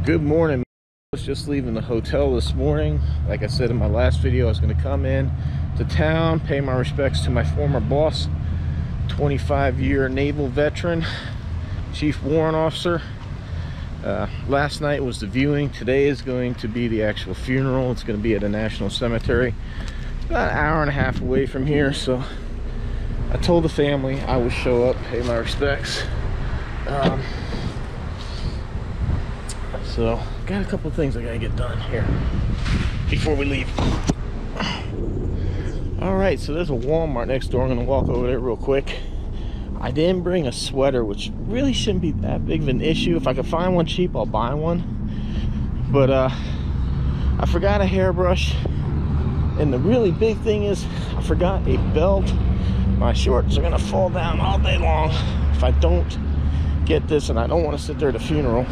Good morning. I was just leaving the hotel this morning. Like I said in my last video, I was going to come in to town, pay my respects to my former boss, 25-year naval veteran, chief warrant officer. Last night was the viewing. Today is going to be the actual funeral. It's going to be at a national cemetery about an hour and a half away from here. So I told the family I would show up, pay my respects. So got a couple of things I gotta get done here before we leave. All right, so there's a Walmart next door. I'm gonna walk over there real quick. I didn't bring a sweater, which really shouldn't be that big of an issue. If I could find one cheap, I'll buy one. But I forgot a hairbrush, and the really big thing is I forgot a belt. My shorts are gonna fall down all day long if I don't get this, and I don't want to sit there at a funeral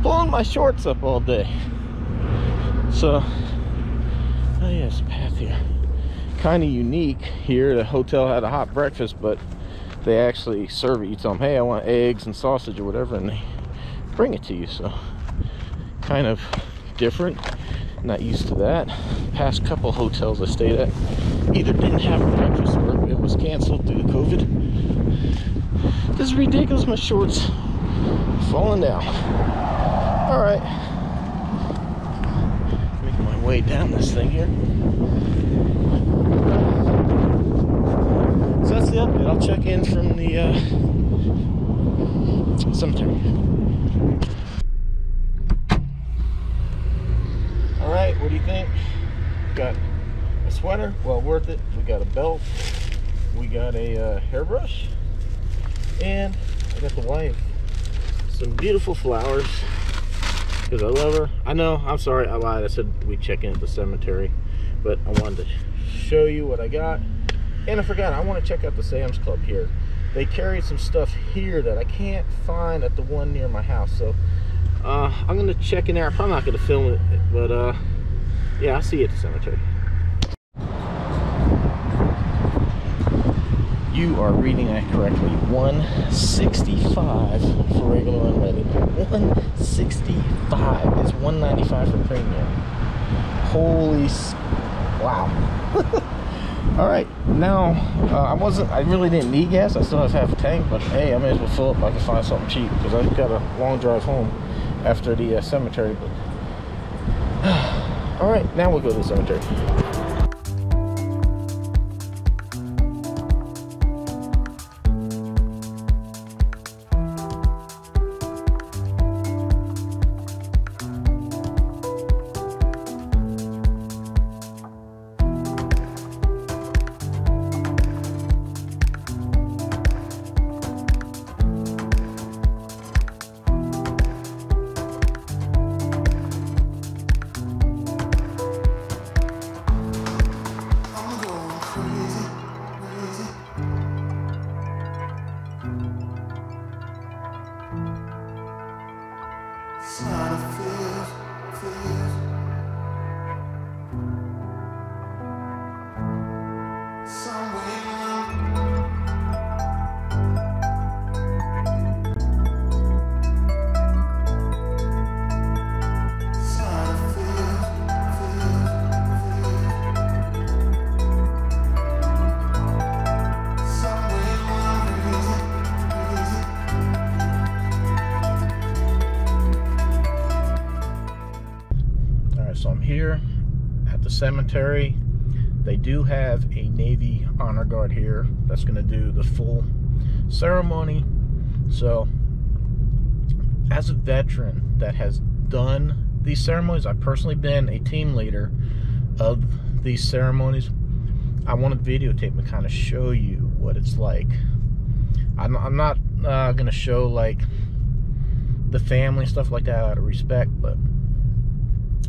pulling my shorts up all day. So, oh yeah, there's a path here. Kind of unique here. The hotel had a hot breakfast, but they actually serve it. You tell them, hey, I want eggs and sausage or whatever, and they bring it to you. So, kind of different. Not used to that. Past couple hotels I stayed at either didn't have a breakfast or it was canceled due to COVID. This is ridiculous. My shorts falling down. All right, making my way down this thing here. So that's the update. I'll check in from the cemetery. All right, what do you think? Got a sweater, well worth it. We got a belt. We got a hairbrush, and I got the wife some beautiful flowers. Because I love her. I know, I'm sorry, I lied. I said we check in at the cemetery, but I wanted to show you what I got. And I forgot, I want to check out the Sam's Club here. They carry some stuff here that I can't find at the one near my house. So I'm going to check in there. I'm probably not going to film it, but yeah, I'll see you at the cemetery. You are reading that correctly. 165 for regular unleaded. 165. It's 195 for premium. Holy wow. All right, now I really didn't need gas. I still have half a tank, but hey, I may as well fill up if I can find something cheap, because I've got a long drive home after the cemetery. But all right, now we'll go to the cemetery. So I'm here at the cemetery. They do have a Navy honor guard here that's going to do the full ceremony. So as a veteran that has done these ceremonies, I've personally been a team leader of these ceremonies. I wanted videotape to kind of show you what it's like. I'm not gonna show like the family stuff like that out of respect, but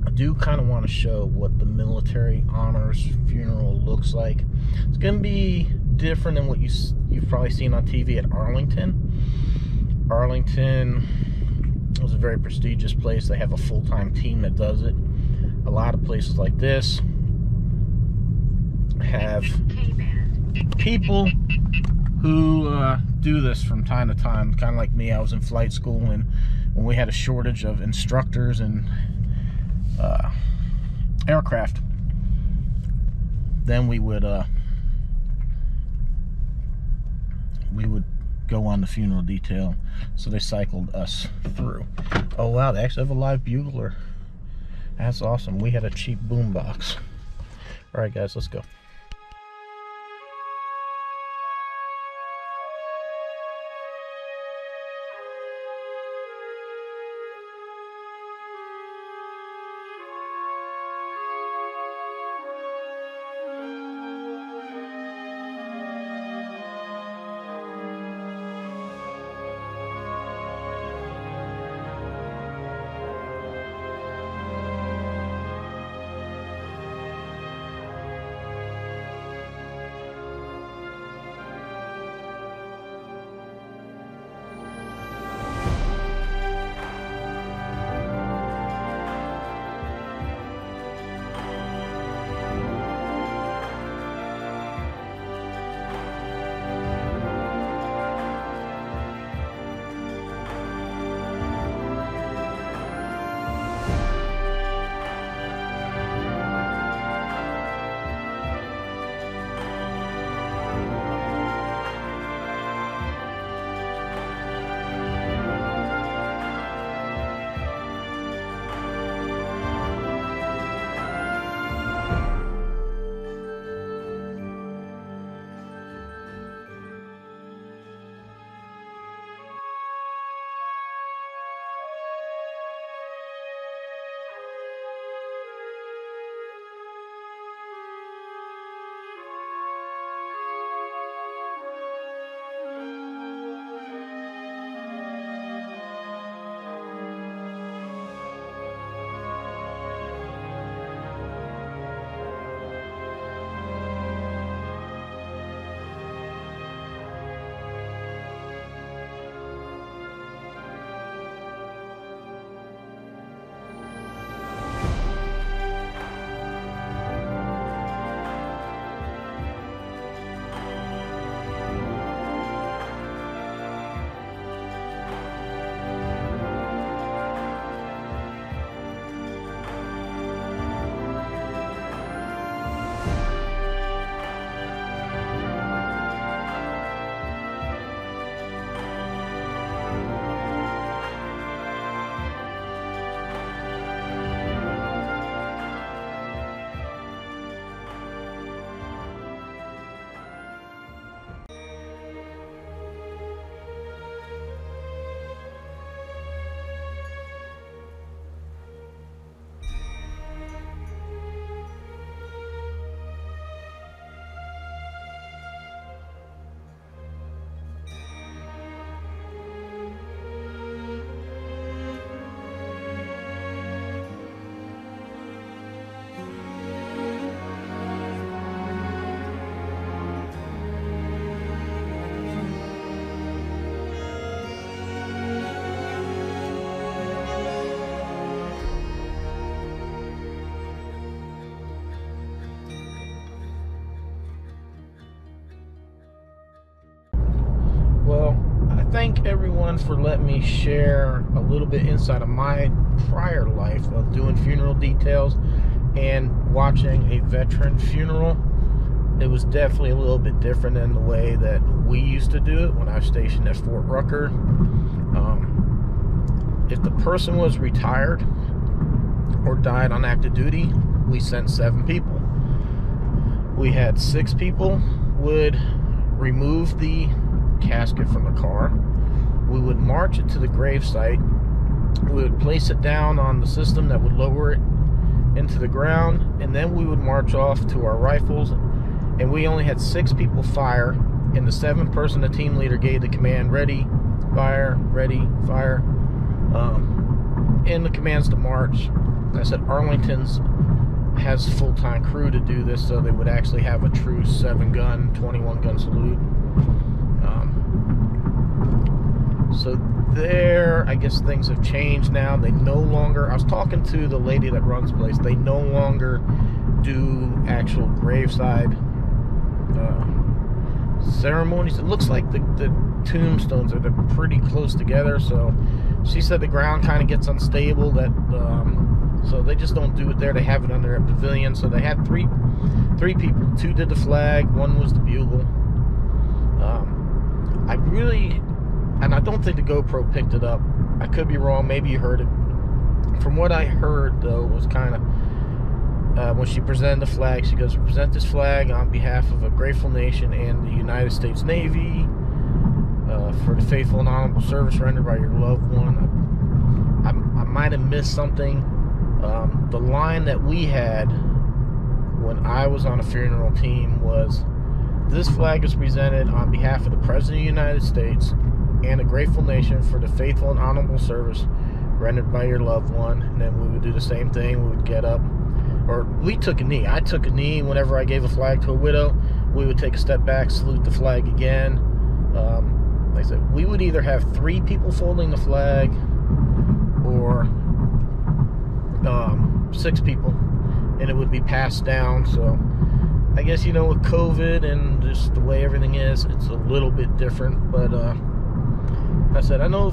I do kind of want to show what the military honors funeral looks like. It's gonna be different than what you've probably seen on TV at Arlington. Arlington was a very prestigious place. They have a full-time team that does it. A lot of places like this have people who do this from time to time. Kind of like me, I was in flight school, and when we had a shortage of instructors and aircraft, then we would go on the funeral detail. So they cycled us through. Oh wow, they actually have a live bugler. That's awesome. We had a cheap boombox. All right, guys, let's go. Thank everyone for letting me share a little bit inside of my prior life of doing funeral details and watching a veteran funeral. It was definitely a little bit different than the way that we used to do it when I was stationed at Fort Rucker. If the person was retired or died on active duty, we sent 7 people. We had 6 people would remove the casket from the car. We would march it to the gravesite. We would place it down on the system that would lower it into the ground, and then we would march off to our rifles and we only had 6 people fire, and the 7th person, the team leader, gave the command, ready, fire, and the commands to march. I said Arlington's has a full-time crew to do this, so they would actually have a true 7-gun, 21-gun salute. So there, I guess things have changed now. They no longer, I was talking to the lady that runs the place, they no longer do actual graveside ceremonies. It looks like the tombstones are pretty close together, so she said the ground kind of gets unstable, that so they just don't do it there. They have it under a pavilion. So they had three people. 2 did the flag, 1 was the bugle. I really, and I don't think the GoPro picked it up, I could be wrong, maybe you heard it. From what I heard, though, was kind of when she presented the flag, she goes, present this flag on behalf of a grateful nation and the United States Navy for the faithful and honorable service rendered by your loved one. I might have missed something. The line that we had when I was on a funeral team was, this flag is presented on behalf of the President of the United States and a grateful nation for the faithful and honorable service rendered by your loved one. And then we would do the same thing. We would get up, or we took a knee. I took a knee whenever I gave a flag to a widow. We would take a step back, salute the flag again. Like I said, we would either have 3 people folding the flag or 6 people, and it would be passed down. So I guess, you know, with COVID and just the way everything is, it's a little bit different. But I said, I know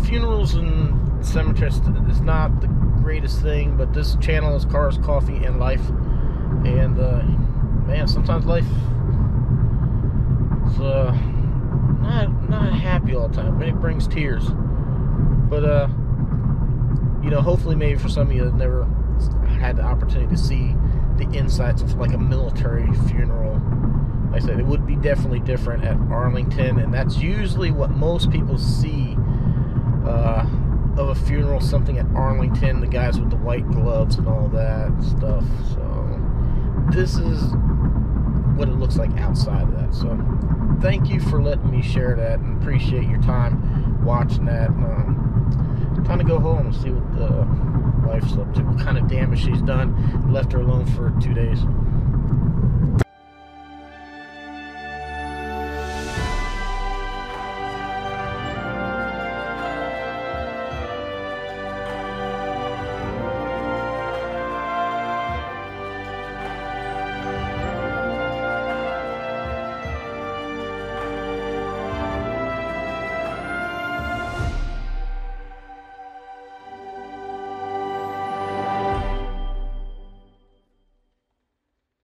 funerals and cemeteries is not the greatest thing, but this channel is cars, coffee, and life. And man, sometimes life is not happy all the time. It brings tears. But you know, hopefully maybe for some of you that never had the opportunity to see the insights of like a military funeral, like I said, it would be definitely different at Arlington, and that's usually what most people see of a funeral, something at Arlington, the guys with the white gloves and all that stuff. So this is what it looks like outside of that. So thank you for letting me share that, and appreciate your time watching that. Time to go home and see what the wife's up to, what kind of damage she's done. Left her alone for 2 days.